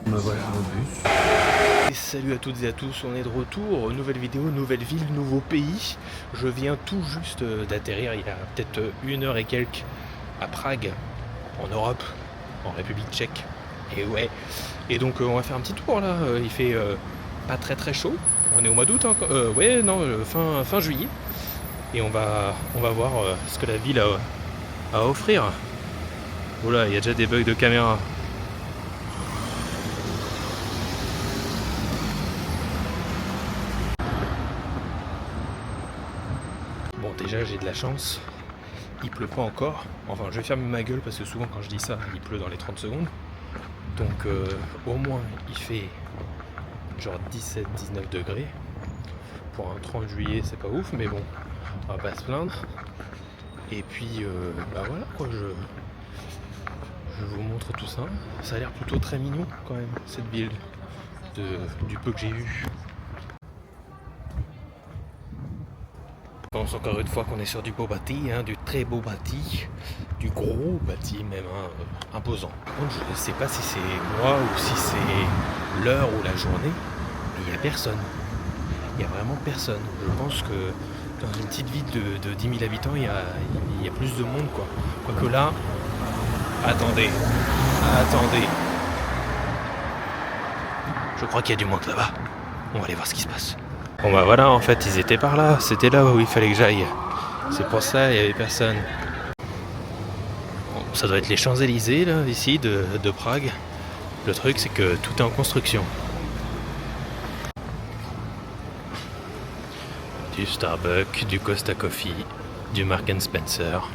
Me voilà au bus. Et salut à toutes et à tous, on est de retour, nouvelle vidéo, nouvelle ville, nouveau pays. Je viens tout juste d'atterrir il y a peut-être une heure et quelques à Prague, en Europe, en République tchèque. Et ouais, et donc on va faire un petit tour là, il fait pas très chaud, on est au mois d'août encore, ouais non, fin juillet. Et on va voir ce que la ville a à offrir. Oula, il y a déjà des bugs de caméra. Bon, déjà j'ai de la chance, il pleut pas encore. Enfin, je vais fermer ma gueule parce que souvent quand je dis ça, il pleut dans les 30 secondes. Donc au moins il fait genre 17-19 degrés. Pour un 30 juillet c'est pas ouf, mais bon, on va pas se plaindre. Et puis bah voilà quoi, je vous montre tout ça. Ça a l'air plutôt très mignon quand même, cette ville, du peu que j'ai vu. Je pense encore une fois qu'on est sur du beau bâti, hein, du très beau bâti, du gros bâti même, hein, imposant. Par contre, je ne sais pas si c'est moi ou si c'est l'heure ou la journée, mais il n'y a personne. Il n'y a vraiment personne. Je pense que dans une petite ville de 10 000 habitants, il y a plus de monde, quoi. Quoique là, attendez. Je crois qu'il y a du monde là-bas. On va aller voir ce qui se passe. Bon bah voilà, en fait ils étaient par là, c'était là où il fallait que j'aille. C'est pour ça, il n'y avait personne. Bon, ça doit être les Champs-Élysées là, ici, de Prague. Le truc c'est que tout est en construction. Du Starbucks, du Costa Coffee, du Marks & Spencer.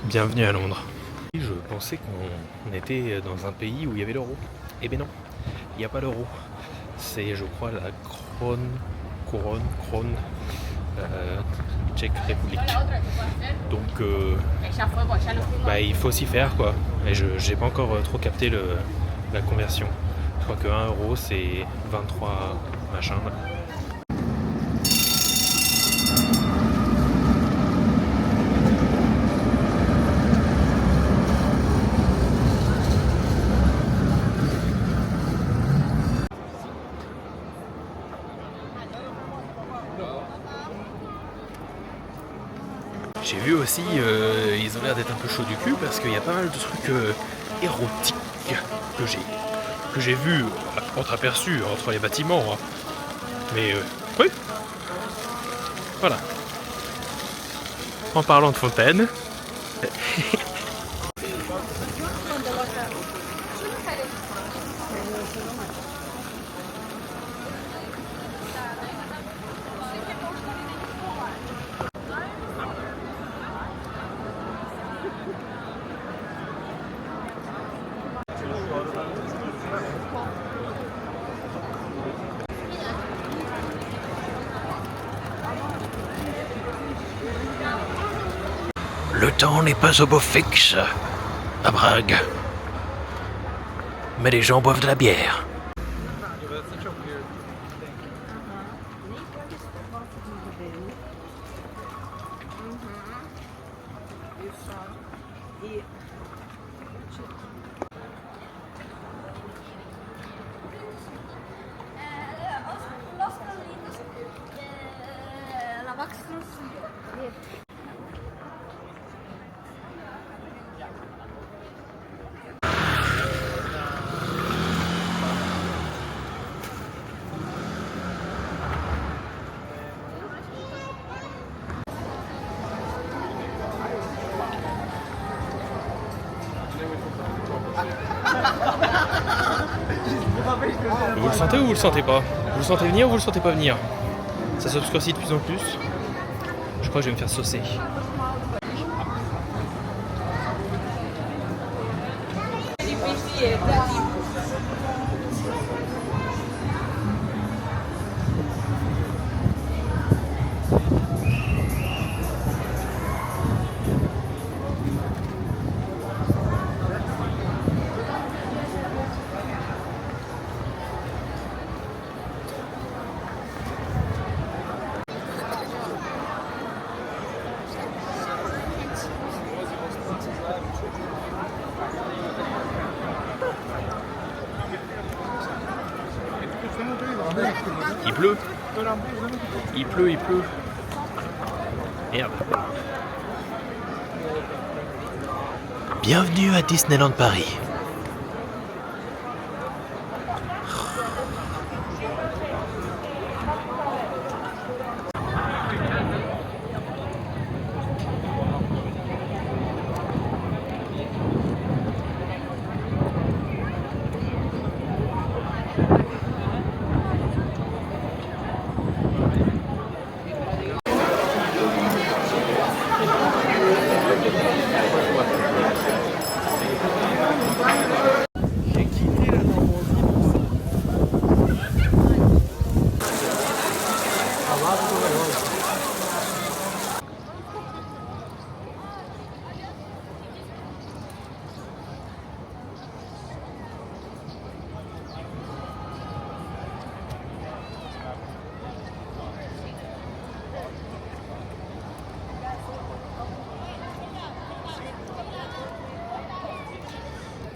Bienvenue à Londres. Je pensais qu'on était dans un pays où il y avait l'euro. Eh ben non, il n'y a pas l'euro. C'est je crois la Couronne, Tchèque République. Donc bah, il faut s'y faire quoi. Et j'ai pas encore trop capté la conversion. Je crois que 1 euro c'est 23 machin. J'ai vu aussi, ils ont l'air d'être un peu chauds du cul parce qu'il y a pas mal de trucs érotiques que j'ai vus entreaperçus entre les bâtiments. Hein. Mais oui, voilà. En parlant de fontaine. Le temps n'est pas au beau fixe à Prague. Mais les gens boivent de la bière. Vous le sentez ou vous le sentez pas? Vous le sentez venir ou vous le sentez pas venir? Ça s'obscurcit de plus en plus. Je crois que je vais me faire saucer. Il pleut. Il pleut, il pleut. Merde. Bienvenue à Disneyland Paris.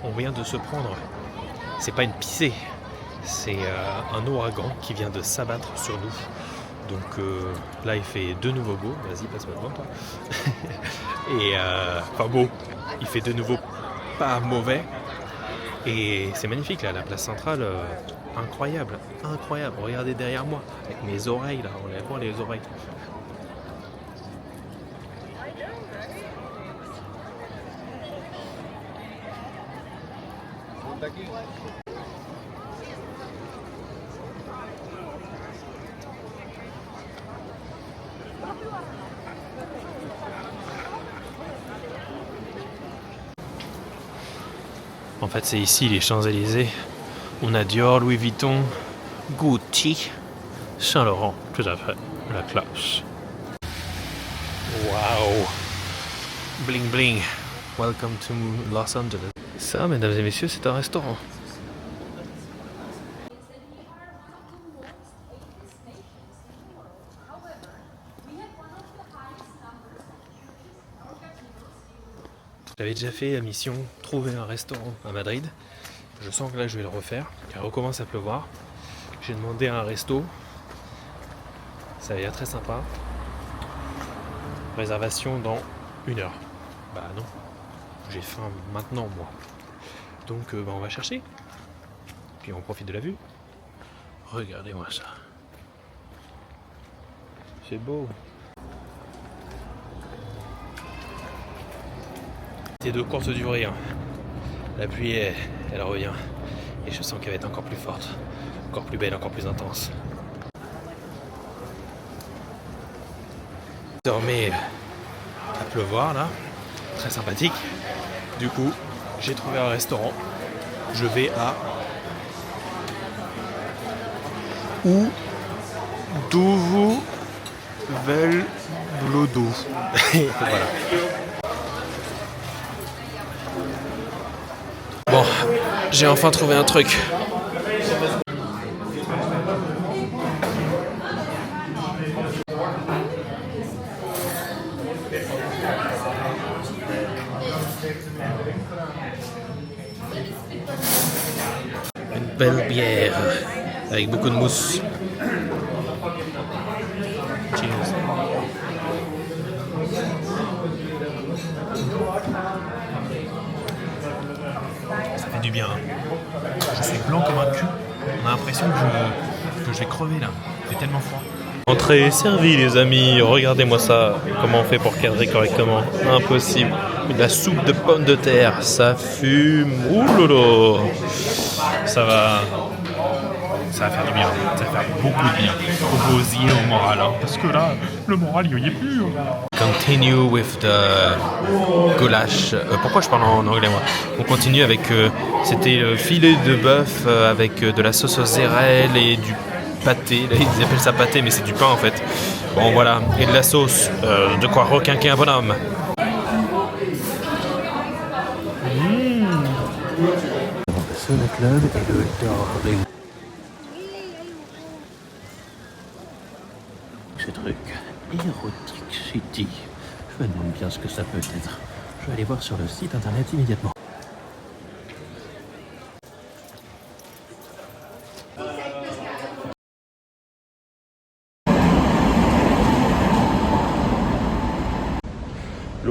On vient de se prendre, c'est pas une piscée, c'est un ouragan qui vient de s'abattre sur nous. Donc là il fait de nouveau beau, vas-y passe-moi devant toi. Et enfin beau, il fait de nouveau pas mauvais. Et c'est magnifique là, la place centrale, incroyable, incroyable. Regardez derrière moi, avec mes oreilles là, on les voit les oreilles. En fait, c'est ici les Champs-Élysées. On a Dior, Louis Vuitton, Gucci, Saint-Laurent, tout à fait, la classe. Waouh! Bling bling! Welcome to Los Angeles. Ça, mesdames et messieurs, c'est un restaurant. J'avais déjà fait la mission trouver un restaurant à Madrid. Je sens que là je vais le refaire car il recommence à pleuvoir. J'ai demandé à un resto. Ça a l'air très sympa. Réservation dans 1 heure. Bah non, j'ai faim maintenant moi. Donc on va chercher. Puis on profite de la vue. Regardez-moi ça. C'est beau. C'est de courte durée. Hein. La pluie, elle revient. Et je sens qu'elle va être encore plus forte, encore plus belle, encore plus intense. Désormais, à pleuvoir là. Très sympathique. Du coup, j'ai trouvé un restaurant. Je vais à Udovo Velblodo. Voilà. Bon, j'ai enfin trouvé un truc. Une belle bière avec beaucoup de mousse. Cheers. Ça fait du bien. Je suis blanc comme un cul. On a l'impression que je vais crever là. Il fait tellement froid. Entrée servie les amis. Regardez-moi ça. Comment on fait pour cadrer correctement? Impossible. De la soupe de pommes de terre. Ça fume. Ouh lolo. Ça va faire du bien. Ça va faire beaucoup de bien. Au gosier, au moral. Hein. Parce que là, le moral, il n'y est plus. Continue with the goulash. Pourquoi je parle en anglais moi? On continue avec c'était le filet de bœuf avec de la sauce mozzarella et du pâté. Là, ils appellent ça pâté, mais c'est du pain en fait. Bon voilà, et de la sauce. De quoi requinquer un bonhomme. Le club et le Darling. Ce truc érotique city. Je me demande bien ce que ça peut être. Je vais aller voir sur le site internet immédiatement.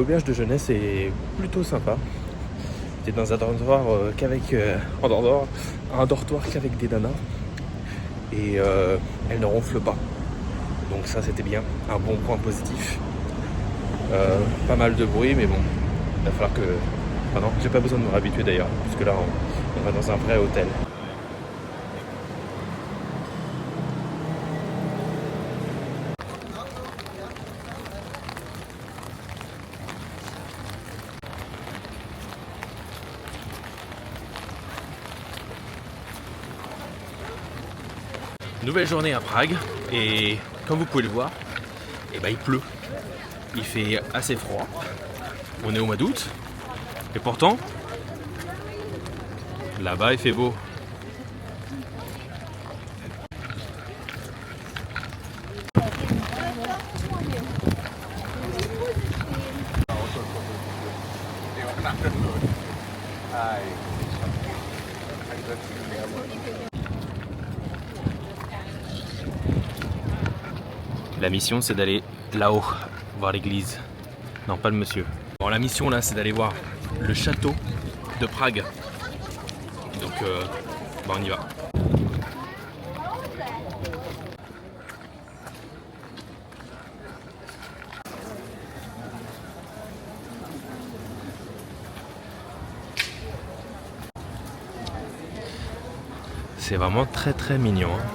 L'auberge de jeunesse est plutôt sympa. C'était dans un dortoir un dortoir qu'avec des nanas. Et elle ne ronfle pas. Donc ça c'était bien, un bon point positif. Pas mal de bruit, mais bon, il va falloir que... Enfin non, j'ai pas besoin de me réhabituer d'ailleurs, puisque là on va dans un vrai hôtel. Nouvelle journée à Prague, et comme vous pouvez le voir, eh ben, il pleut. Il fait assez froid. On est au mois d'août. Et pourtant, là-bas il fait beau. La mission c'est d'aller là-haut, voir l'église. Non, pas le monsieur. Bon, la mission là c'est d'aller voir le château de Prague. Donc bah, on y va. C'est vraiment très très mignon. Hein.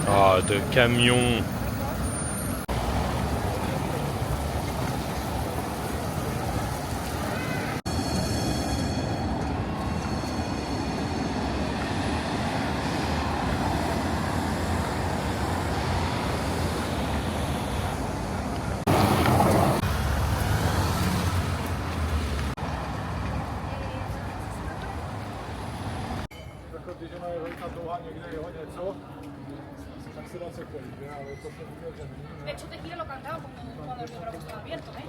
Ah, de camions. Když ona je velká dlouhá někde, jo, něco, tak se dá cokoliv, ale to se bude, že De hecho, Tequila lo cantaba cuando el programa estaba abierto, ¿eh?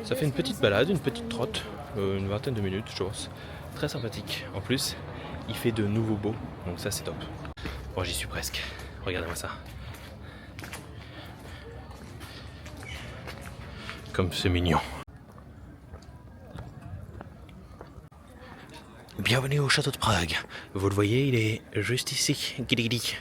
Ça fait une petite balade, une petite trotte, une vingtaine de minutes, je pense. Très sympathique. En plus, il fait de nouveau beau, donc ça c'est top. Bon, j'y suis presque. Regardez-moi ça. Comme c'est mignon. Bienvenue au château de Prague. Vous le voyez, il est juste ici. Guili guili.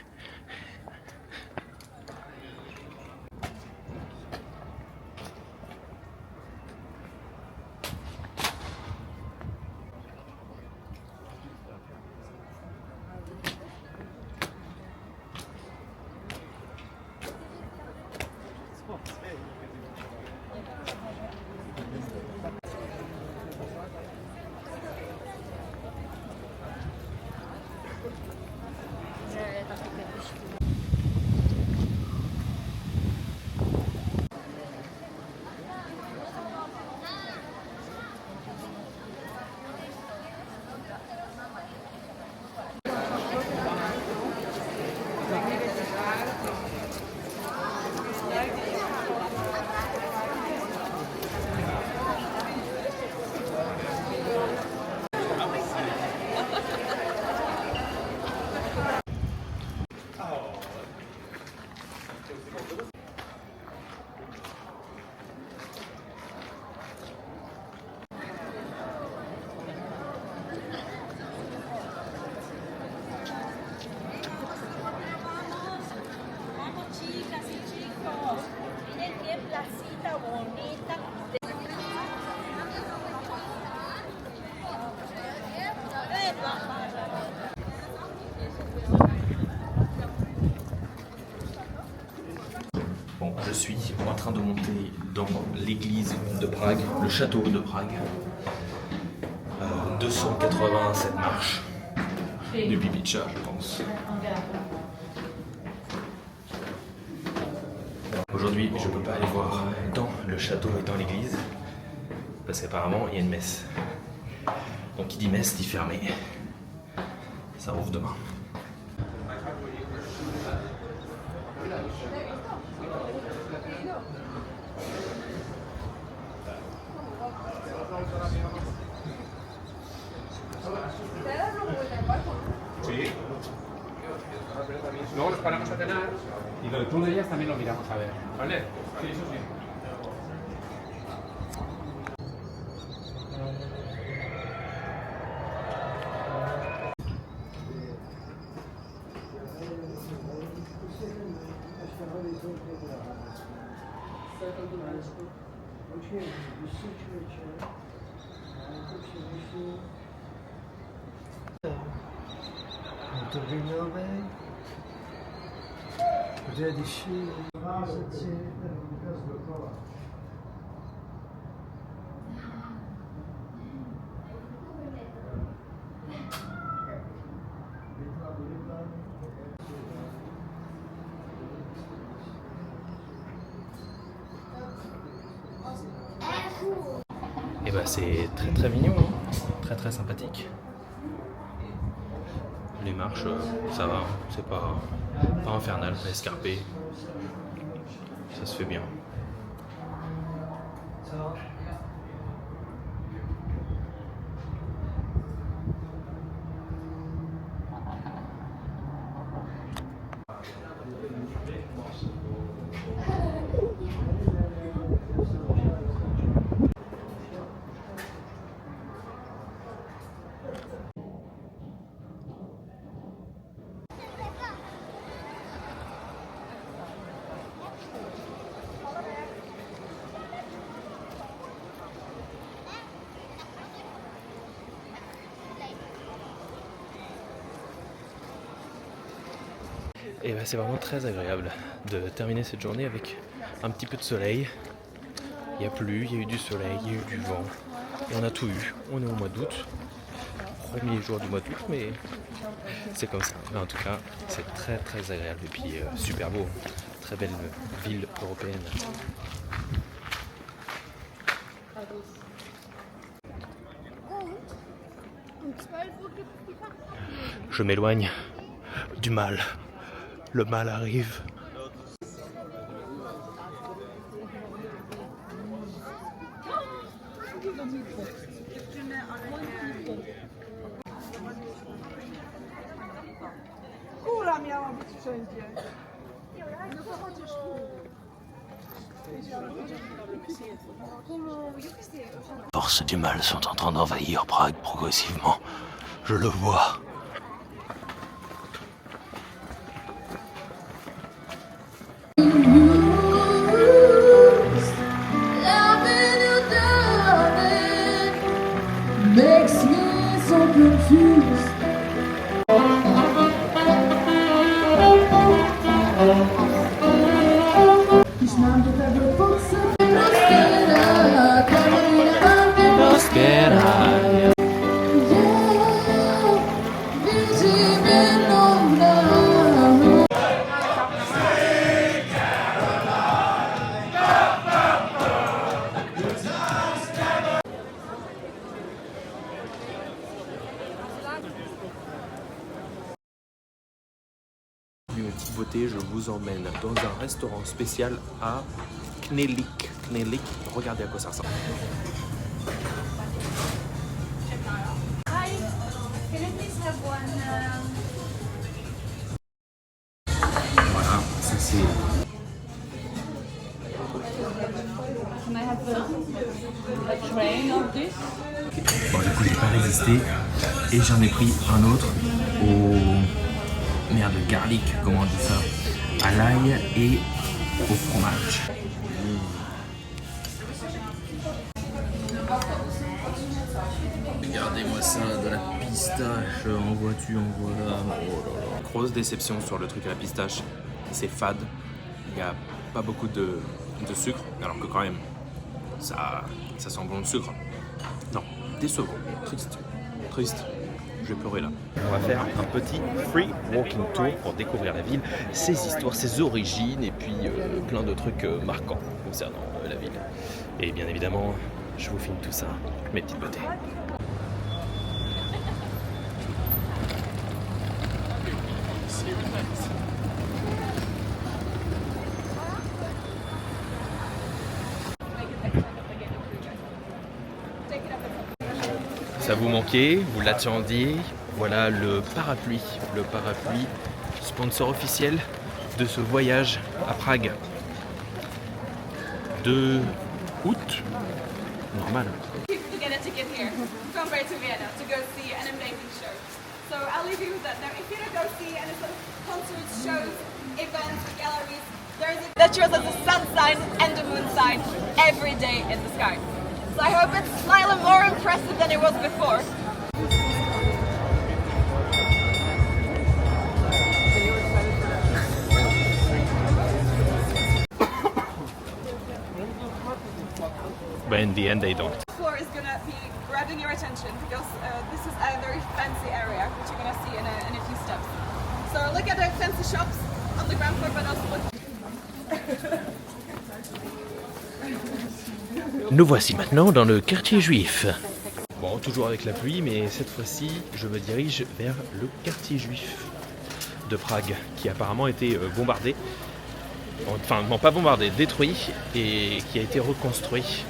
Bon, je suis en train de monter dans l'église de Prague, le château de Prague. 287 marches du Bibicha, je pense. Aujourd'hui, je ne peux pas aller voir dans le château et dans l'église, parce qu'apparemment, il y a une messe. Donc, qui dit messe dit fermé. Ça rouvre demain. Y lo de Tour de Jazz también lo miramos a ver, ¿vale? Sí, eso sí. Turbiňové, řediši, vážeci, ten úkaz dokola. Et bah c'est très très mignon, hein. Très très sympathique. Les marches, ça va, c'est pas infernal, pas escarpé. Ça se fait bien. Et bah c'est vraiment très agréable de terminer cette journée avec un petit peu de soleil. Il y a plu, il y a eu du soleil, il y a eu du vent. Et on a tout eu. On est au mois d'août. Premier jour du mois d'août, mais c'est comme ça. Mais en tout cas, c'est très très agréable. Et puis super beau. Très belle ville européenne. Je m'éloigne du mal. Le mal arrive. Kura miała być wszędzie. No to chociaż Les forces du mal sont en train d'envahir Prague progressivement. Je le vois. Makes me so confused. Ich nahm die Buchse. Une petite beauté, je vous emmène dans un restaurant spécial à Knelik. Knelik, regardez à quoi ça ressemble. Hi, can I please have one? Voilà, ça c'est... Can I have a tray of this? Bon, du coup, j'ai pas résisté et j'en ai pris un autre au... Merde, garlic, comment on dit ça? À l'ail et au fromage. Regardez-moi ça, de la pistache, en vois-tu, en voilà. Oh là là. Grosse déception sur le truc à la pistache, c'est fade. Il n'y a pas beaucoup de sucre, alors que quand même, ça sent bon le sucre. Non, décevant, triste, triste. Je vais pleurer là. On va faire un petit free walking tour pour découvrir la ville, ses histoires, ses origines et puis plein de trucs marquants concernant la ville. Et bien évidemment, je vous filme tout ça, mes petites beautés. Ça vous manquait, vous l'attendiez. Voilà le parapluie sponsor officiel de ce voyage à Prague. 2 août, normal. People to get a ticket here from Bay to Vienna to go see an amazing show. So I'll leave you with that. Now, if you don't go see any sort of concerts, shows, events, galleries, there's a that shows us the sun sign and the moon sign every day in the sky. So I hope it's slightly more impressive than it was before. But in the end, they don't. The floor is gonna be grabbing your attention because this is a very fancy area, which you're gonna see in a few steps. So look at the fancy shops on the ground floor, but also look. Nous voici maintenant dans le quartier juif. Bon, toujours avec la pluie, mais cette fois-ci, je me dirige vers le quartier juif de Prague, qui a apparemment été bombardé. Enfin, non, pas bombardé, détruit, et qui a été reconstruit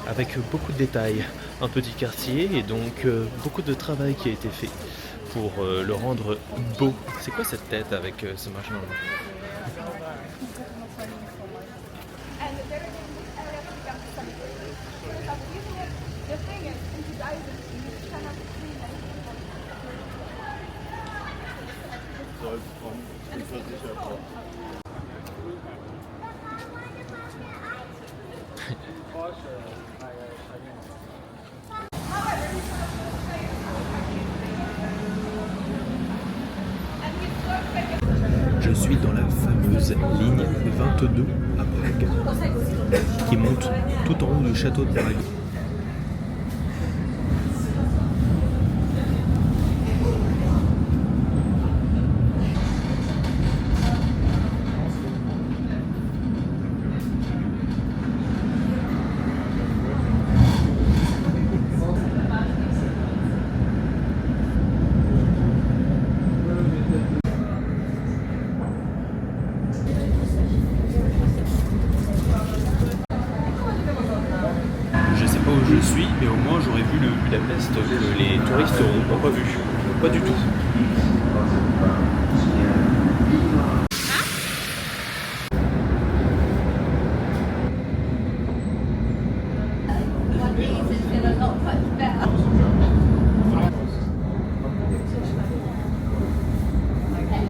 avec beaucoup de détails. Un petit quartier, et donc beaucoup de travail qui a été fait pour le rendre beau. C'est quoi cette tête avec ce machin là? And there is this area to become cemetery. For example, usually the thing is, in Judaism, you cannot clean anything. And it's cool. Je suis dans la fameuse ligne 22 à Prague, qui monte tout en haut du château de Prague. Je sais pas où je suis, mais au moins j'aurais vu le Budapest que les touristes n'ont pas vu. Pas du tout.